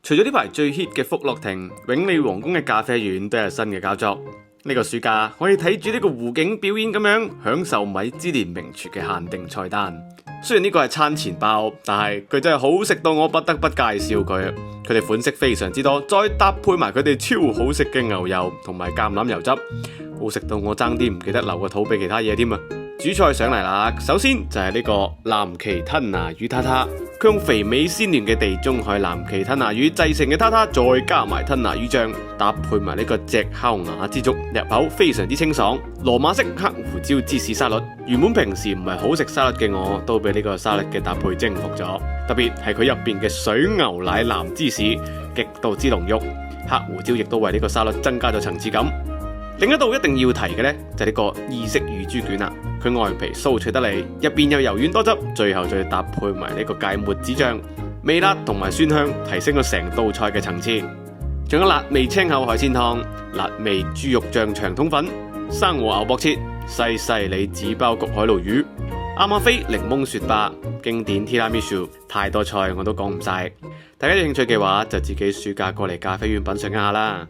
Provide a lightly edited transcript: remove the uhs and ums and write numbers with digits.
除咗呢排最 hit 嘅福樂亭，永利皇宮嘅咖啡院都有新嘅搞作。呢個暑假可以睇住呢個湖景表演咁樣享受米芝蓮名廚嘅限定菜單。雖然呢個係餐前包，但係佢真係好食到我不得不介紹佢。佢哋款式非常之多，再搭配埋佢哋超好食嘅牛油同埋橄欖油汁，好食到我爭啲唔記得留個肚俾其他嘢添啊！主菜上嚟啦，首先就係呢個藍鰭吞拿魚塔塔，佢用肥美鮮嫩嘅地中海藍鰭吞拿魚製成嘅塔塔，再加埋吞拿魚醬，搭配埋呢個炙烤鴨之粥，入口非常之清爽。羅馬式黑胡椒芝士沙律，原本平時唔係好食沙律嘅我，都俾呢個沙律嘅搭配征服咗。特別係佢入邊嘅水牛奶藍芝士，極度之濃郁，黑胡椒亦都為呢個沙律增加咗層次感。另一道一定要提嘅呢，就係呢個意式乳豬卷啦。佢外皮酥脆得嚟，入邊又柔軟多汁，最後再搭配埋呢個芥末子醬，微辣同埋酸香，提升咗成道菜嘅層次。仲有辣味青口海鮮湯、辣味豬肉醬長筒粉、生和牛膊切、西里紙包焗海鱸魚、亞馬菲檸檬雪芭、經典 Tiramisu， 太多菜我都講唔晒。大家有興趣嘅話，就自己暑假過嚟咖啡院品嘗一下啦。